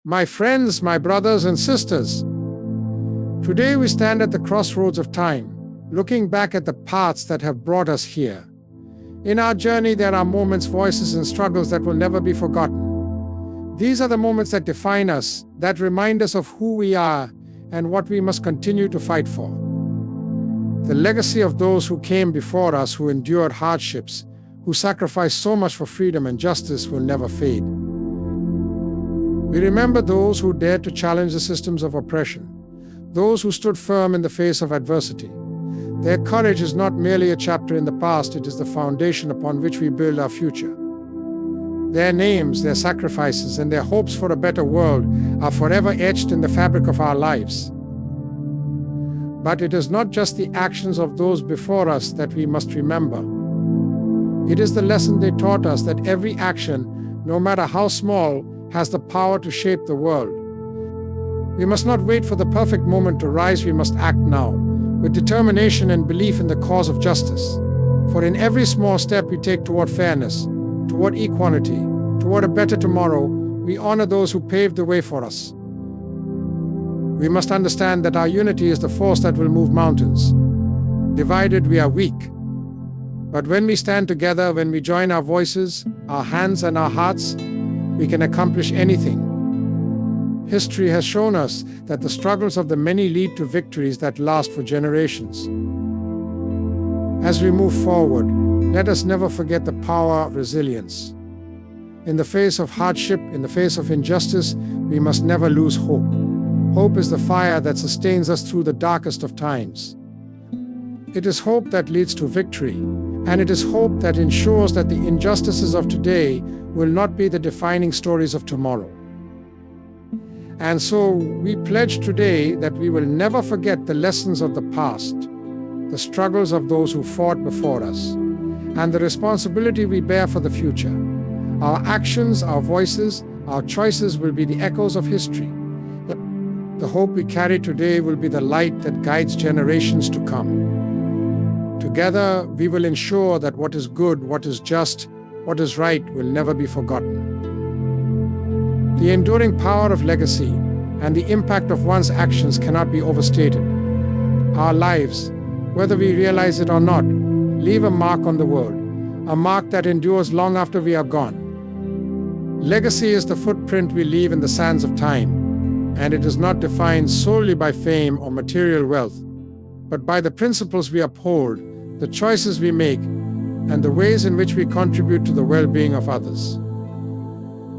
My friends, my brothers and sisters, today we stand at the crossroads of time, looking back at the paths that have brought us here. In our journey, there are moments, voices, and struggles that will never be forgotten. These are the moments that define us, that remind us of who we are and what we must continue to fight for. The legacy of those who came before us, who endured hardships, who sacrificed so much for freedom and justice, will never fade. We remember those who dared to challenge the systems of oppression, those who stood firm in the face of adversity. Their courage is not merely a chapter in the past, it is the foundation upon which we build our future. Their names, their sacrifices, and their hopes for a better world are forever etched in the fabric of our lives. But it is not just the actions of those before us that we must remember. It is the lesson they taught us that every action, no matter how small, has the power to shape the world. We must not wait for the perfect moment to rise, we must act now, with determination and belief in the cause of justice. For in every small step we take toward fairness, toward equality, toward a better tomorrow, we honor those who paved the way for us. We must understand that our unity is the force that will move mountains. Divided, we are weak. But when we stand together, when we join our voices, our hands, and our hearts, we can accomplish anything. History has shown us that the struggles of the many lead to victories that last for generations. As we move forward, let us never forget the power of resilience. In the face of hardship, in the face of injustice, we must never lose hope. Hope is the fire that sustains us through the darkest of times. It is hope that leads to victory, and it is hope that ensures that the injustices of today will not be the defining stories of tomorrow. And so we pledge today that we will never forget the lessons of the past, the struggles of those who fought before us, and the responsibility we bear for the future. Our actions, our voices, our choices will be the echoes of history. The hope we carry today will be the light that guides generations to come. Together, we will ensure that what is good, what is just, what is right will never be forgotten. The enduring power of legacy and the impact of one's actions cannot be overstated. Our lives, whether we realize it or not, leave a mark on the world, a mark that endures long after we are gone. Legacy is the footprint we leave in the sands of time, and it is not defined solely by fame or material wealth, but by the principles we uphold, the choices we make, and the ways in which we contribute to the well-being of others.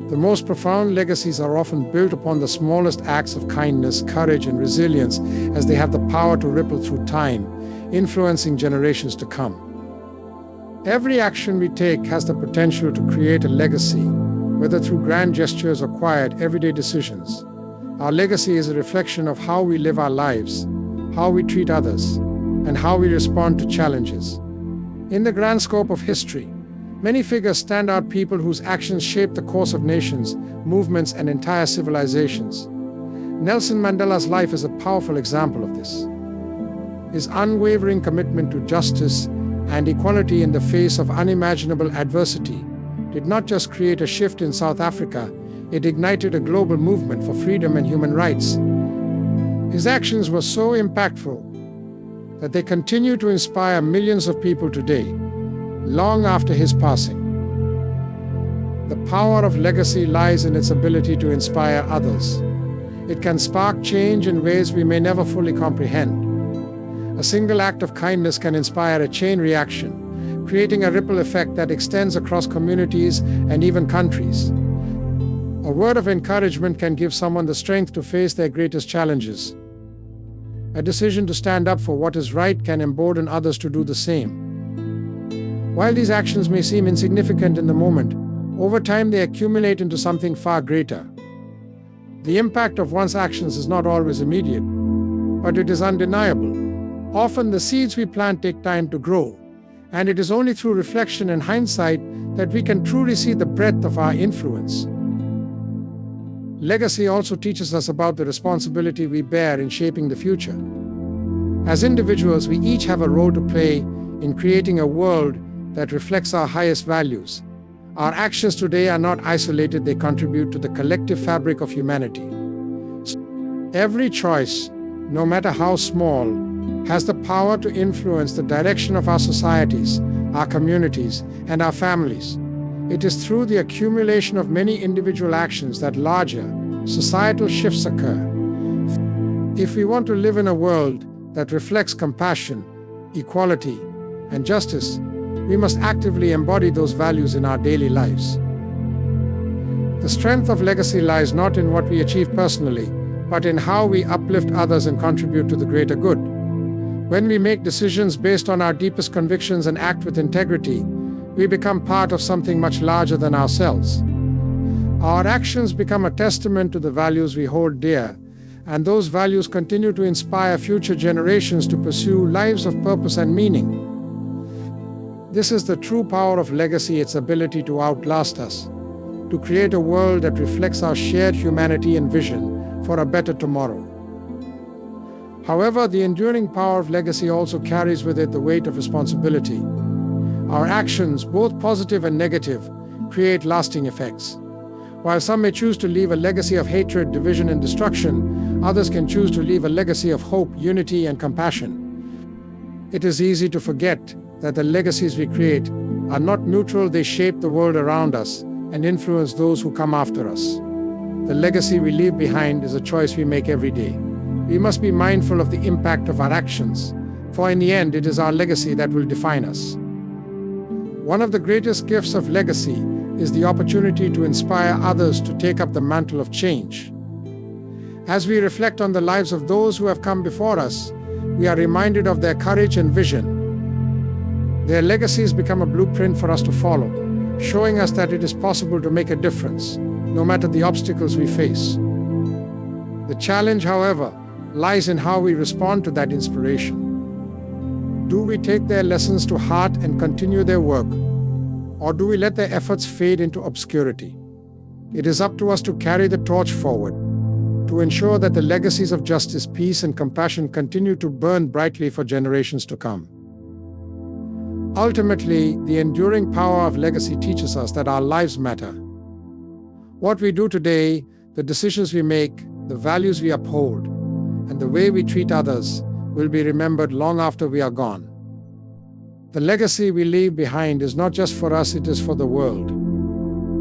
The most profound legacies are often built upon the smallest acts of kindness, courage, and resilience, as they have the power to ripple through time, influencing generations to come. Every action we take has the potential to create a legacy, whether through grand gestures or quiet, everyday decisions. Our legacy is a reflection of how we live our lives, how we treat others, and how we respond to challenges. In the grand scope of history, many figures stand out, people whose actions shape the course of nations, movements, and entire civilizations. Nelson Mandela's life is a powerful example of this. His unwavering commitment to justice and equality in the face of unimaginable adversity did not just create a shift in South Africa, it ignited a global movement for freedom and human rights. His actions were so impactful that they continue to inspire millions of people today, long after his passing. The power of legacy lies in its ability to inspire others. It can spark change in ways we may never fully comprehend. A single act of kindness can inspire a chain reaction, creating a ripple effect that extends across communities and even countries. A word of encouragement can give someone the strength to face their greatest challenges. A decision to stand up for what is right can embolden others to do the same. While these actions may seem insignificant in the moment, over time they accumulate into something far greater. The impact of one's actions is not always immediate, but it is undeniable. Often the seeds we plant take time to grow, and it is only through reflection and hindsight that we can truly see the breadth of our influence. Legacy also teaches us about the responsibility we bear in shaping the future. As individuals, we each have a role to play in creating a world that reflects our highest values. Our actions today are not isolated, they contribute to the collective fabric of humanity. Every choice, no matter how small, has the power to influence the direction of our societies, our communities, and our families. It is through the accumulation of many individual actions that larger, societal shifts occur. If we want to live in a world that reflects compassion, equality, and justice, we must actively embody those values in our daily lives. The strength of legacy lies not in what we achieve personally, but in how we uplift others and contribute to the greater good. When we make decisions based on our deepest convictions and act with integrity, we become part of something much larger than ourselves. Our actions become a testament to the values we hold dear, and those values continue to inspire future generations to pursue lives of purpose and meaning. This is the true power of legacy, its ability to outlast us, to create a world that reflects our shared humanity and vision for a better tomorrow. However, the enduring power of legacy also carries with it the weight of responsibility. Our actions, both positive and negative, create lasting effects. While some may choose to leave a legacy of hatred, division, and destruction, others can choose to leave a legacy of hope, unity, and compassion. It is easy to forget that the legacies we create are not neutral, they shape the world around us and influence those who come after us. The legacy we leave behind is a choice we make every day. We must be mindful of the impact of our actions, for in the end, it is our legacy that will define us. One of the greatest gifts of legacy is the opportunity to inspire others to take up the mantle of change. As we reflect on the lives of those who have come before us, we are reminded of their courage and vision. Their legacies become a blueprint for us to follow, showing us that it is possible to make a difference, no matter the obstacles we face. The challenge, however, lies in how we respond to that inspiration. Do we take their lessons to heart and continue their work, or do we let their efforts fade into obscurity? It is up to us to carry the torch forward, to ensure that the legacies of justice, peace, and compassion continue to burn brightly for generations to come. Ultimately, the enduring power of legacy teaches us that our lives matter. What we do today, the decisions we make, the values we uphold, and the way we treat others will be remembered long after we are gone. The legacy we leave behind is not just for us, it is for the world.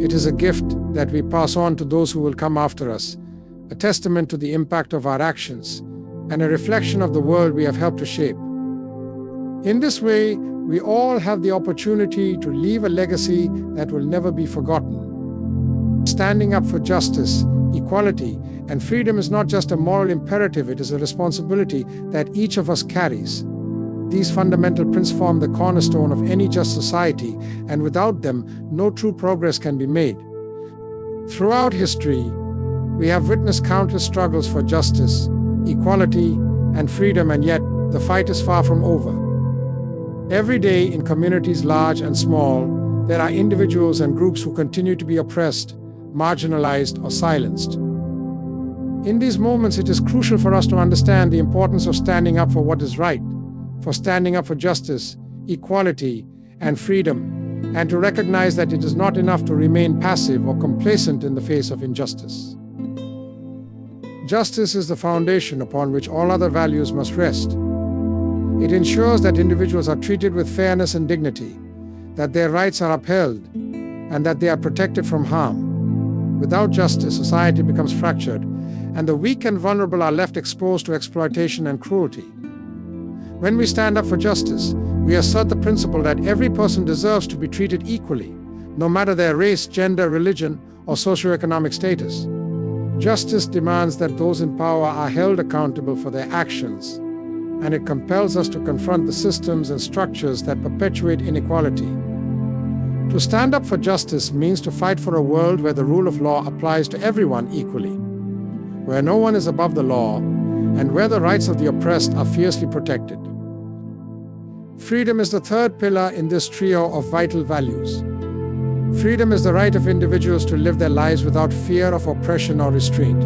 It is a gift that we pass on to those who will come after us, a testament to the impact of our actions, and a reflection of the world we have helped to shape. In this way, we all have the opportunity to leave a legacy that will never be forgotten. Standing up for justice, equality, and freedom is not just a moral imperative, it is a responsibility that each of us carries. These fundamental principles form the cornerstone of any just society, and without them, no true progress can be made. Throughout history, we have witnessed countless struggles for justice, equality, and freedom, and yet the fight is far from over. Every day, in communities large and small, there are individuals and groups who continue to be oppressed, marginalized, or silenced. In these moments, it is crucial for us to understand the importance of standing up for what is right, for standing up for justice, equality, and freedom, and to recognize that it is not enough to remain passive or complacent in the face of injustice. Justice is the foundation upon which all other values must rest. It ensures that individuals are treated with fairness and dignity, that their rights are upheld, and that they are protected from harm. Without justice, society becomes fractured, and the weak and vulnerable are left exposed to exploitation and cruelty. When we stand up for justice, we assert the principle that every person deserves to be treated equally, no matter their race, gender, religion, or socioeconomic status. Justice demands that those in power are held accountable for their actions, and it compels us to confront the systems and structures that perpetuate inequality. To stand up for justice means to fight for a world where the rule of law applies to everyone equally, where no one is above the law, and where the rights of the oppressed are fiercely protected. Freedom is the third pillar in this trio of vital values. Freedom is the right of individuals to live their lives without fear of oppression or restraint.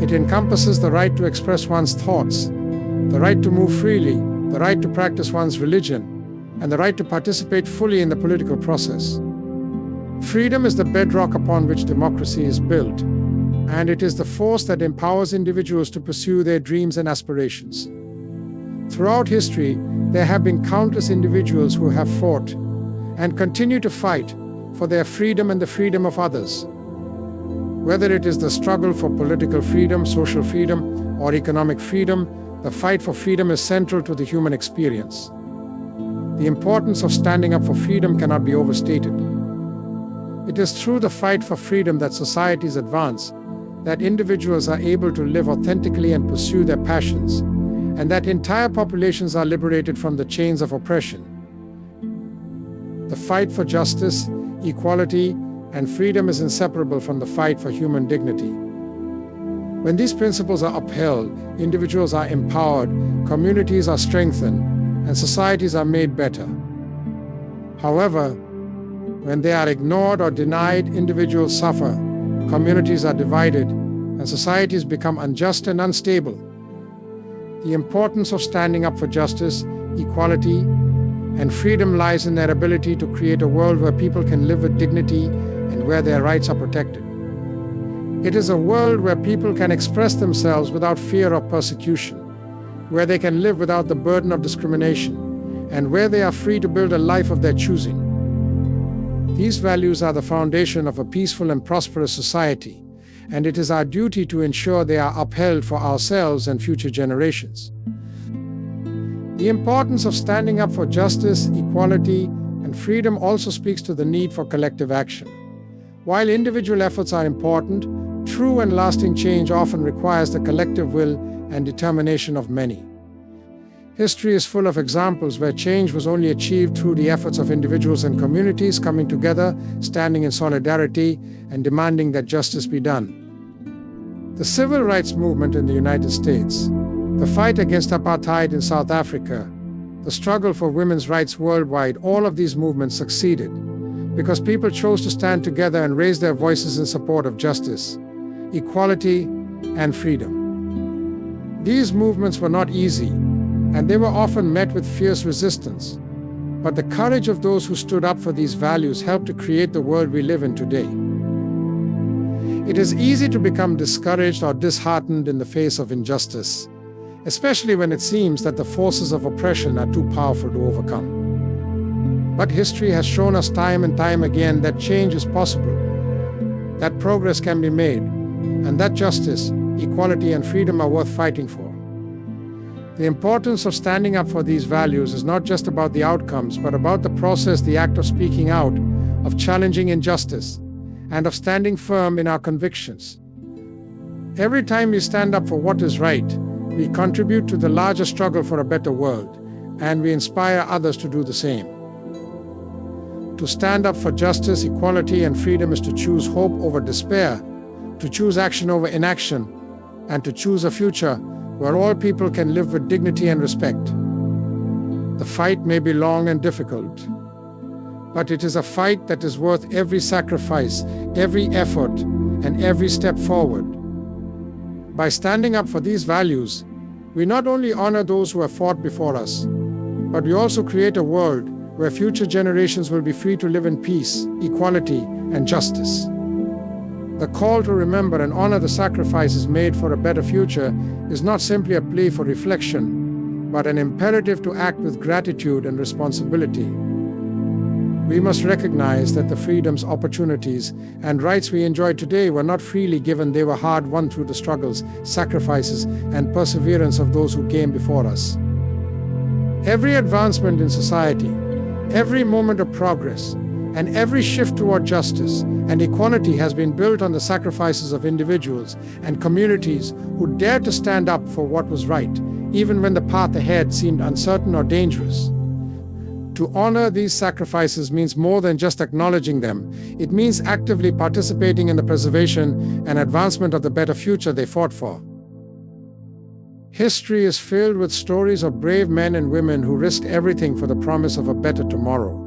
It encompasses the right to express one's thoughts, the right to move freely, the right to practice one's religion, and the right to participate fully in the political process. Freedom is the bedrock upon which democracy is built, and it is the force that empowers individuals to pursue their dreams and aspirations. Throughout history, there have been countless individuals who have fought and continue to fight for their freedom and the freedom of others. Whether it is the struggle for political freedom, social freedom, or economic freedom, the fight for freedom is central to the human experience. The importance of standing up for freedom cannot be overstated. It is through the fight for freedom that societies advance, that individuals are able to live authentically and pursue their passions, and that entire populations are liberated from the chains of oppression. The fight for justice, equality, and freedom is inseparable from the fight for human dignity. When these principles are upheld, individuals are empowered, communities are strengthened, and societies are made better. However, when they are ignored or denied, individuals suffer, communities are divided, and societies become unjust and unstable. The importance of standing up for justice, equality, and freedom lies in their ability to create a world where people can live with dignity and where their rights are protected. It is a world where people can express themselves without fear of persecution, where they can live without the burden of discrimination, and where they are free to build a life of their choosing. These values are the foundation of a peaceful and prosperous society, and it is our duty to ensure they are upheld for ourselves and future generations. The importance of standing up for justice, equality, and freedom also speaks to the need for collective action. While individual efforts are important, true and lasting change often requires the collective will and determination of many. History is full of examples where change was only achieved through the efforts of individuals and communities coming together, standing in solidarity, and demanding that justice be done. The civil rights movement in the United States, the fight against apartheid in South Africa, the struggle for women's rights worldwide, all of these movements succeeded because people chose to stand together and raise their voices in support of justice, equality, and freedom. These movements were not easy, and they were often met with fierce resistance. But the courage of those who stood up for these values helped to create the world we live in today. It is easy to become discouraged or disheartened in the face of injustice, especially when it seems that the forces of oppression are too powerful to overcome. But history has shown us time and time again that change is possible, that progress can be made, and that justice, equality, and freedom are worth fighting for. The importance of standing up for these values is not just about the outcomes, but about the process, the act of speaking out, of challenging injustice, and of standing firm in our convictions. Every time we stand up for what is right, we contribute to the larger struggle for a better world, and we inspire others to do the same. To stand up for justice, equality, and freedom is to choose hope over despair, to choose action over inaction, and to choose a future where all people can live with dignity and respect. The fight may be long and difficult, but it is a fight that is worth every sacrifice, every effort, and every step forward. By standing up for these values, we not only honor those who have fought before us, but we also create a world where future generations will be free to live in peace, equality, and justice. The call to remember and honor the sacrifices made for a better future is not simply a plea for reflection, but an imperative to act with gratitude and responsibility. We must recognize that the freedoms, opportunities, and rights we enjoy today were not freely given. They were hard-won through the struggles, sacrifices, and perseverance of those who came before us. Every advancement in society, every moment of progress, and every shift toward justice and equality has been built on the sacrifices of individuals and communities who dared to stand up for what was right, even when the path ahead seemed uncertain or dangerous. To honor these sacrifices means more than just acknowledging them. It means actively participating in the preservation and advancement of the better future they fought for. History is filled with stories of brave men and women who risked everything for the promise of a better tomorrow.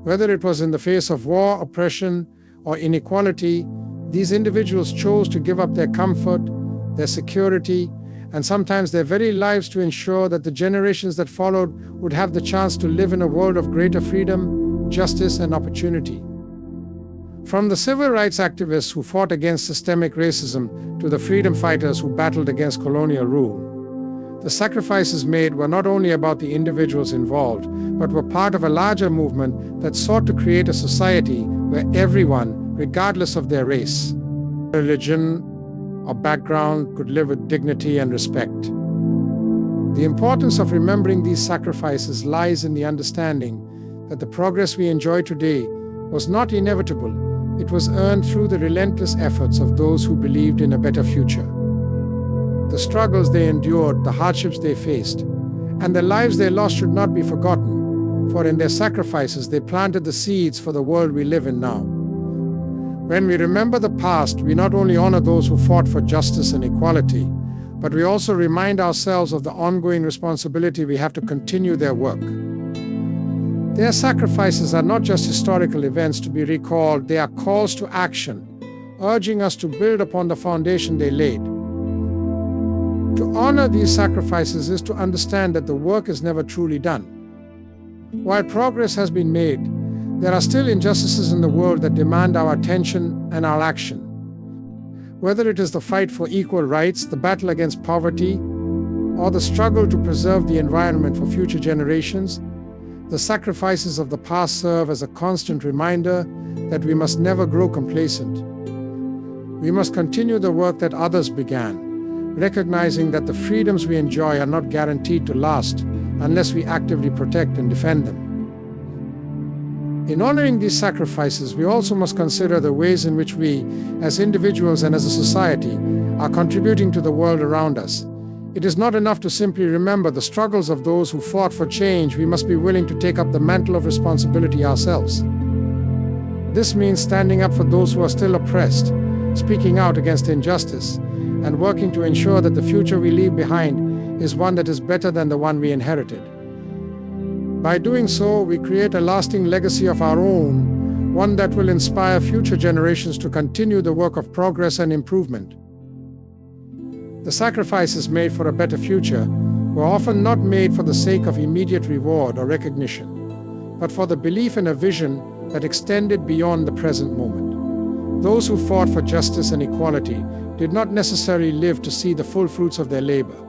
Whether it was in the face of war, oppression, or inequality, these individuals chose to give up their comfort, their security, and sometimes their very lives to ensure that the generations that followed would have the chance to live in a world of greater freedom, justice, and opportunity. From the civil rights activists who fought against systemic racism to the freedom fighters who battled against colonial rule, the sacrifices made were not only about the individuals involved, but were part of a larger movement that sought to create a society where everyone, regardless of their race, religion, or background, could live with dignity and respect. The importance of remembering these sacrifices lies in the understanding that the progress we enjoy today was not inevitable. It was earned through the relentless efforts of those who believed in a better future. The struggles they endured, the hardships they faced, and the lives they lost should not be forgotten, for in their sacrifices they planted the seeds for the world we live in now. When we remember the past, we not only honor those who fought for justice and equality, but we also remind ourselves of the ongoing responsibility we have to continue their work. Their sacrifices are not just historical events to be recalled, they are calls to action, urging us to build upon the foundation they laid. To honor these sacrifices is to understand that the work is never truly done. While progress has been made, there are still injustices in the world that demand our attention and our action. Whether it is the fight for equal rights, the battle against poverty, or the struggle to preserve the environment for future generations, the sacrifices of the past serve as a constant reminder that we must never grow complacent. We must continue the work that others began, recognizing that the freedoms we enjoy are not guaranteed to last unless we actively protect and defend them. In honoring these sacrifices, we also must consider the ways in which we, as individuals and as a society, are contributing to the world around us. It is not enough to simply remember the struggles of those who fought for change. We must be willing to take up the mantle of responsibility ourselves. This means standing up for those who are still oppressed, speaking out against injustice, and working to ensure that the future we leave behind is one that is better than the one we inherited. By doing so, we create a lasting legacy of our own, one that will inspire future generations to continue the work of progress and improvement. The sacrifices made for a better future were often not made for the sake of immediate reward or recognition, but for the belief in a vision that extended beyond the present moment. Those who fought for justice and equality did not necessarily live to see the full fruits of their labor.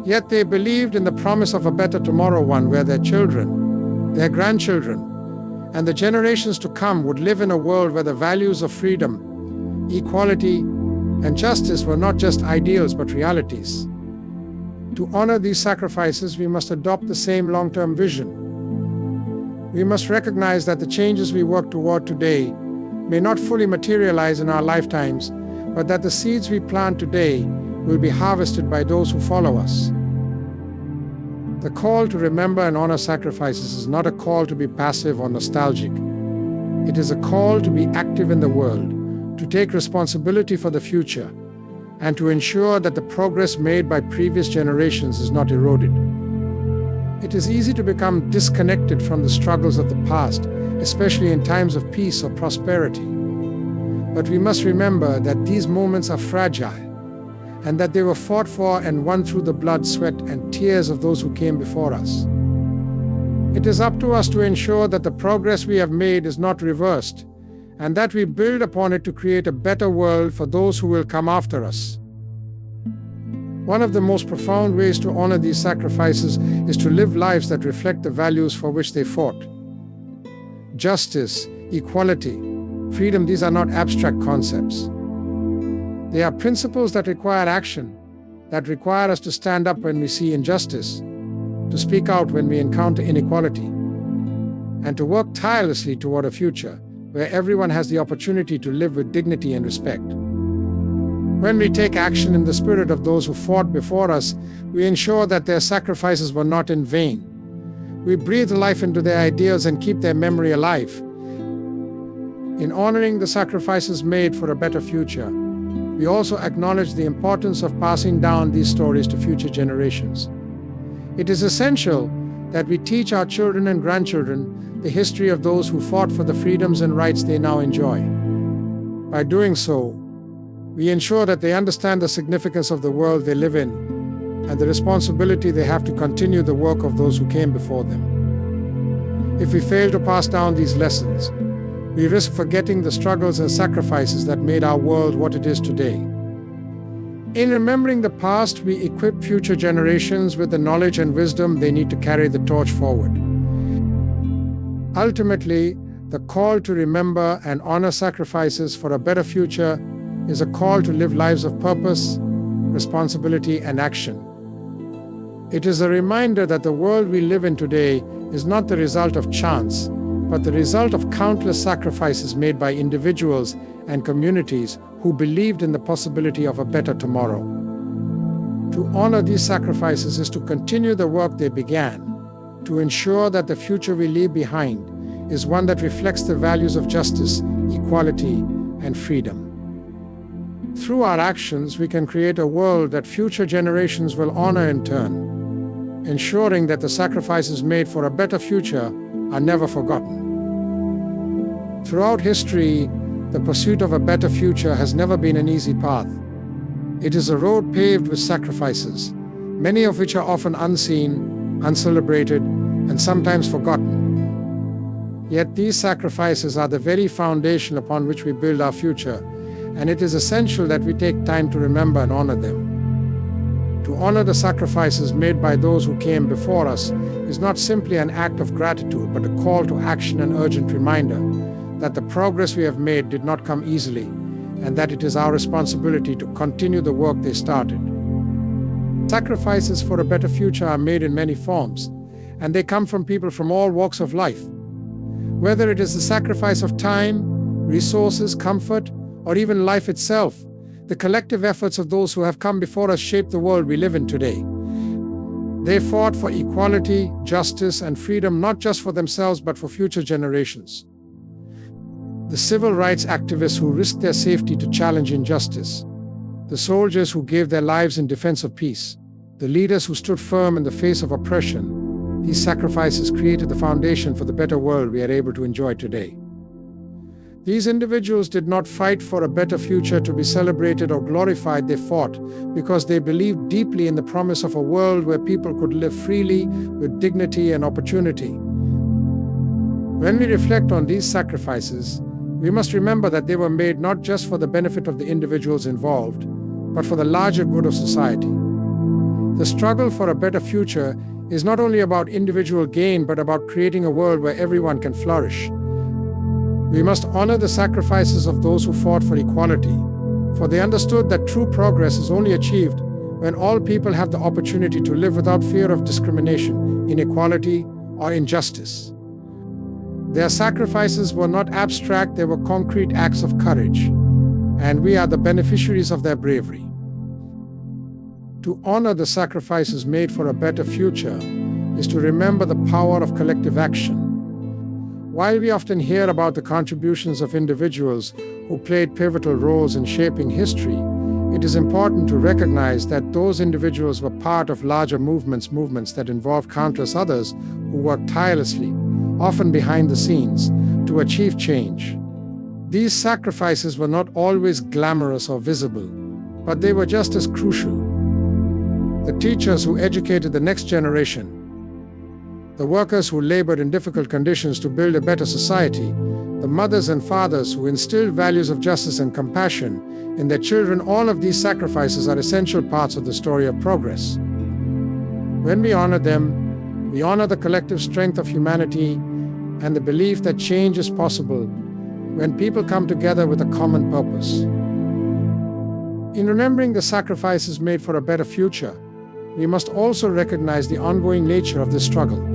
Yet they believed in the promise of a better tomorrow, one where their children, their grandchildren, and the generations to come would live in a world where the values of freedom, equality, and justice were not just ideals but realities. To honor these sacrifices, we must adopt the same long-term vision. We must recognize that the changes we work toward today may not fully materialize in our lifetimes, but that the seeds we plant today will be harvested by those who follow us. The call to remember and honor sacrifices is not a call to be passive or nostalgic. It is a call to be active in the world, to take responsibility for the future, and to ensure that the progress made by previous generations is not eroded. It is easy to become disconnected from the struggles of the past, especially in times of peace or prosperity. But we must remember that these moments are fragile, and that they were fought for and won through the blood, sweat, and tears of those who came before us. It is up to us to ensure that the progress we have made is not reversed, and that we build upon it to create a better world for those who will come after us. One of the most profound ways to honor these sacrifices is to live lives that reflect the values for which they fought. Justice, equality, freedom, these are not abstract concepts. They are principles that require action, that require us to stand up when we see injustice, to speak out when we encounter inequality, and to work tirelessly toward a future where everyone has the opportunity to live with dignity and respect. When we take action in the spirit of those who fought before us, we ensure that their sacrifices were not in vain. We breathe life into their ideals and keep their memory alive. In honoring the sacrifices made for a better future, we also acknowledge the importance of passing down these stories to future generations. It is essential that we teach our children and grandchildren the history of those who fought for the freedoms and rights they now enjoy. By doing so, we ensure that they understand the significance of the world they live in and the responsibility they have to continue the work of those who came before them. If we fail to pass down these lessons, we risk forgetting the struggles and sacrifices that made our world what it is today. In remembering the past, we equip future generations with the knowledge and wisdom they need to carry the torch forward. Ultimately, the call to remember and honor sacrifices for a better future is a call to live lives of purpose, responsibility, and action. It is a reminder that the world we live in today is not the result of chance, but the result of countless sacrifices made by individuals and communities who believed in the possibility of a better tomorrow. To honor these sacrifices is to continue the work they began, to ensure that the future we leave behind is one that reflects the values of justice, equality, and freedom. Through our actions, we can create a world that future generations will honor in turn, ensuring that the sacrifices made for a better future are never forgotten. Throughout history, the pursuit of a better future has never been an easy path. It is a road paved with sacrifices, many of which are often unseen, uncelebrated, and sometimes forgotten. Yet these sacrifices are the very foundation upon which we build our future, and it is essential that we take time to remember and honor them. To honor the sacrifices made by those who came before us is not simply an act of gratitude, but a call to action and urgent reminder that the progress we have made did not come easily, and that it is our responsibility to continue the work they started. Sacrifices for a better future are made in many forms, and they come from people from all walks of life. Whether it is the sacrifice of time, resources, comfort, or even life itself, the collective efforts of those who have come before us shape the world we live in today. They fought for equality, justice, and freedom not just for themselves but for future generations. The civil rights activists who risked their safety to challenge injustice, the soldiers who gave their lives in defense of peace, the leaders who stood firm in the face of oppression, these sacrifices created the foundation for the better world we are able to enjoy today. These individuals did not fight for a better future to be celebrated or glorified. They fought because they believed deeply in the promise of a world where people could live freely, with dignity and opportunity. When we reflect on these sacrifices, we must remember that they were made not just for the benefit of the individuals involved, but for the larger good of society. The struggle for a better future is not only about individual gain, but about creating a world where everyone can flourish. We must honor the sacrifices of those who fought for equality, for they understood that true progress is only achieved when all people have the opportunity to live without fear of discrimination, inequality, or injustice. Their sacrifices were not abstract, they were concrete acts of courage, and we are the beneficiaries of their bravery. To honor the sacrifices made for a better future is to remember the power of collective action. While we often hear about the contributions of individuals who played pivotal roles in shaping history, it is important to recognize that those individuals were part of larger movements that involved countless others who worked tirelessly, often behind the scenes, to achieve change. These sacrifices were not always glamorous or visible, but they were just as crucial. The teachers who educated the next generation, the workers who labored in difficult conditions to build a better society, the mothers and fathers who instilled values of justice and compassion in their children, all of these sacrifices are essential parts of the story of progress. When we honor them, we honor the collective strength of humanity and the belief that change is possible when people come together with a common purpose. In remembering the sacrifices made for a better future, we must also recognize the ongoing nature of this struggle.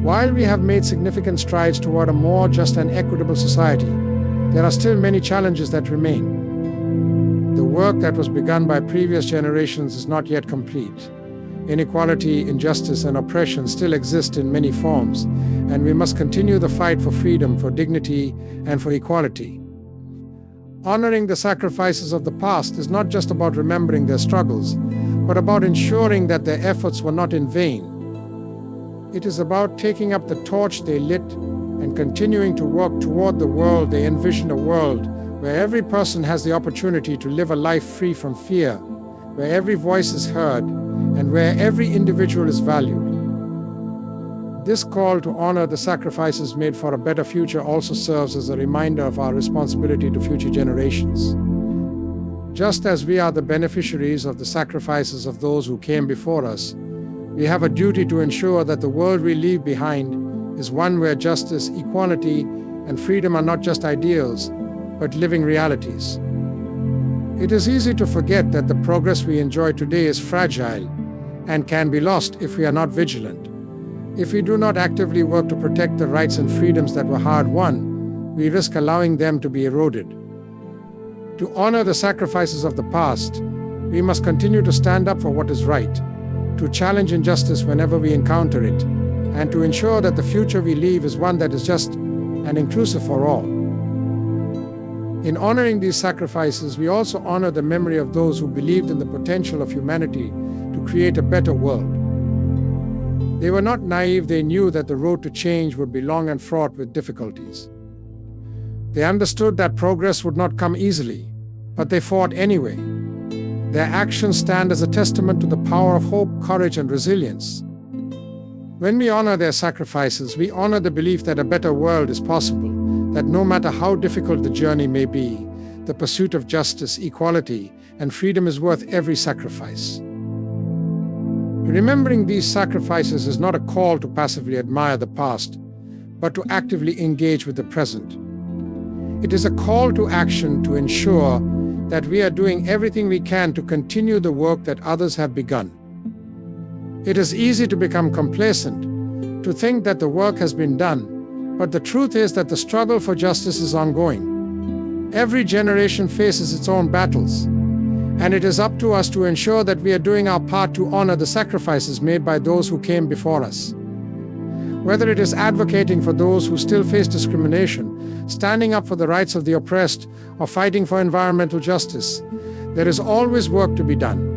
While we have made significant strides toward a more just and equitable society, there are still many challenges that remain. The work that was begun by previous generations is not yet complete. Inequality, injustice, and oppression still exist in many forms, and we must continue the fight for freedom, for dignity, and for equality. Honoring the sacrifices of the past is not just about remembering their struggles, but about ensuring that their efforts were not in vain. It is about taking up the torch they lit and continuing to work toward the world they envisioned, a world where every person has the opportunity to live a life free from fear, where every voice is heard, and where every individual is valued. This call to honor the sacrifices made for a better future also serves as a reminder of our responsibility to future generations. Just as we are the beneficiaries of the sacrifices of those who came before us, we have a duty to ensure that the world we leave behind is one where justice, equality, and freedom are not just ideals, but living realities. It is easy to forget that the progress we enjoy today is fragile and can be lost if we are not vigilant. If we do not actively work to protect the rights and freedoms that were hard-won, we risk allowing them to be eroded. To honor the sacrifices of the past, we must continue to stand up for what is right, to challenge injustice whenever we encounter it, and to ensure that the future we leave is one that is just and inclusive for all. In honoring these sacrifices, we also honor the memory of those who believed in the potential of humanity to create a better world. They were not naive, they knew that the road to change would be long and fraught with difficulties. They understood that progress would not come easily, but they fought anyway. Their actions stand as a testament to the power of hope, courage, and resilience. When we honor their sacrifices, we honor the belief that a better world is possible, that no matter how difficult the journey may be, the pursuit of justice, equality, and freedom is worth every sacrifice. Remembering these sacrifices is not a call to passively admire the past, but to actively engage with the present. It is a call to action to ensure that we are doing everything we can to continue the work that others have begun. It is easy to become complacent, to think that the work has been done, but the truth is that the struggle for justice is ongoing. Every generation faces its own battles, and it is up to us to ensure that we are doing our part to honor the sacrifices made by those who came before us. Whether it is advocating for those who still face discrimination, standing up for the rights of the oppressed, or fighting for environmental justice, there is always work to be done.